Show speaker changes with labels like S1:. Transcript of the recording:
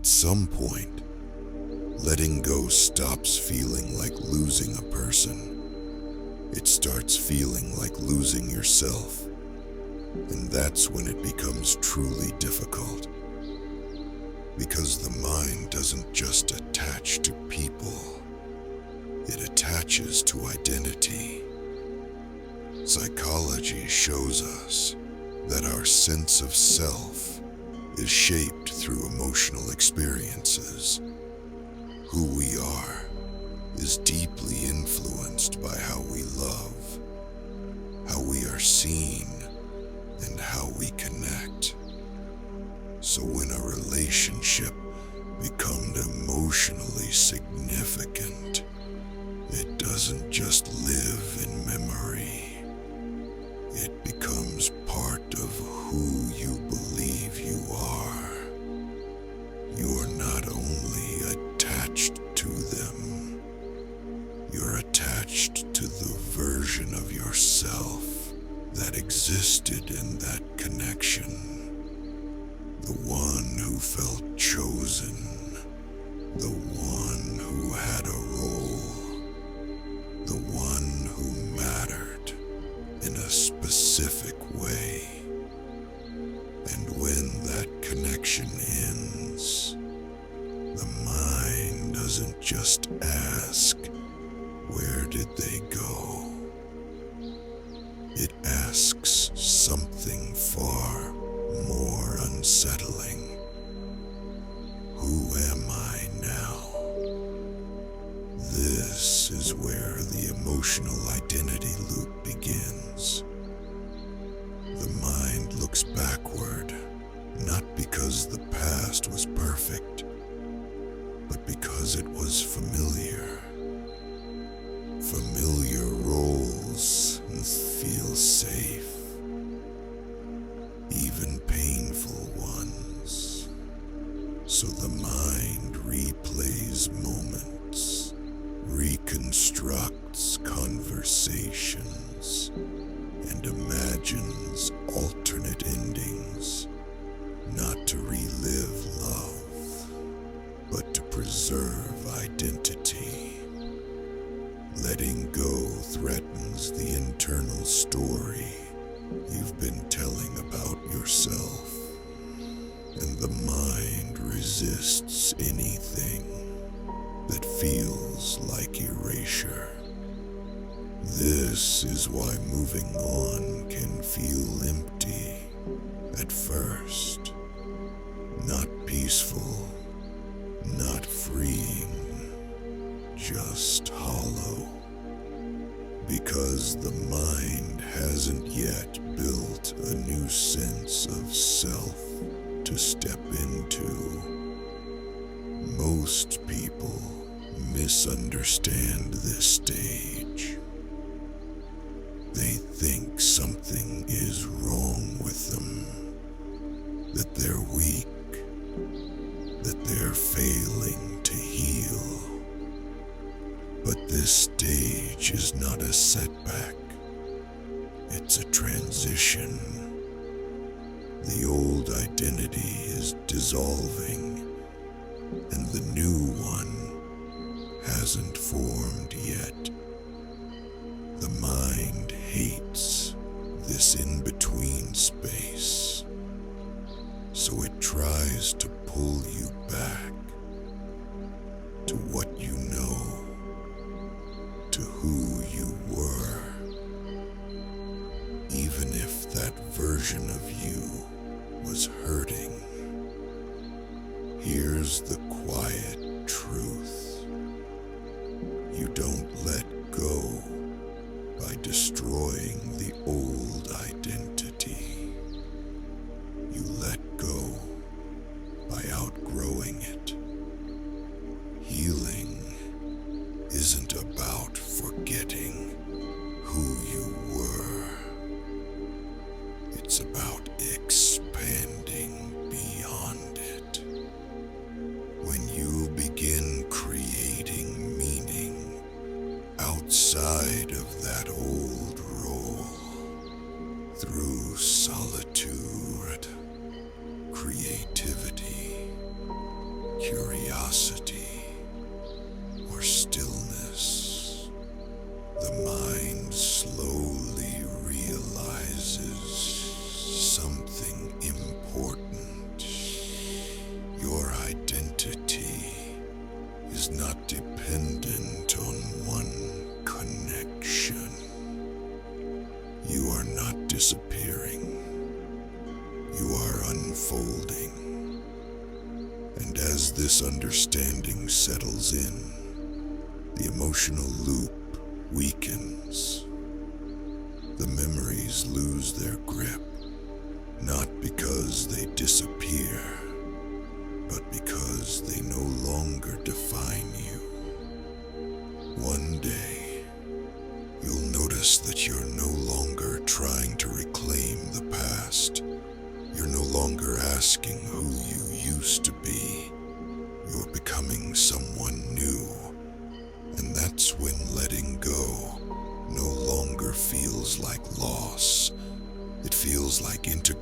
S1: At some point, letting go stops feeling like losing a person. It starts feeling like losing yourself. And that's when it becomes truly difficult. Because the mind doesn't just attach to people, it attaches to identity. Psychology shows us that our sense of self is shaped through emotional experiences. Who we are is deeply influenced by how we love, how we are seen, and how we connect. So when a relationship becomes emotionally significant, it doesn't just live in memory. It becomes part of who you believe you are. You're not only attached to them, you're attached to the version of yourself that existed in that connection. The one who felt chosen, the one who had a role, the one who mattered in a specific way. And when that connection ends, the mind doesn't just ask, where did they go? It asks something far more unsettling. Who am I now? This is where the emotional identity loop begins. The mind looks backward, not because the past was perfect, but because it was familiar. Familiar roles feel safe, even painful ones. So the mind replays moments, reconstructs conversations, and imagines alternate endings, not to relive love, but to preserve identity. Letting go threatens the internal story you've been telling about yourself, and the mind resists anything that feels like erasure. This is why moving on can feel empty at first, not peaceful, not freeing, just hollow. Because the mind hasn't yet built a new sense of self to step into. Most people misunderstand this stage. They think something is wrong with them, that they're weak, that they're failing to heal. But this stage is not a setback. It's a transition. The old identity is dissolving, and the new one hasn't formed yet. The mind hates this in-between space, so it tries to pull you back to what you know, to who you were, even if that version of you was hurting. Here's the quiet truth. You don't let go by destroying the old identity. You let go by outgrowing it. Healing isn't about forgetting who you were. It's about expanding beyond it. When you begin creating meaning outside of that old role, through solitude, creativity, curiosity, or stillness, the mind slowly realizes something important. Your identity is not dependent on one connection. You are not disappearing. You are unfolding. And as this understanding settles in, the emotional loop weakens. The memories lose their grip, not because they disappear, but because they no longer define you. One day, you'll notice that you're no longer trying to reclaim the past. You're no longer asking who you used to be. You're becoming someone new. And that's when letting go no longer feels like loss. It feels like integration.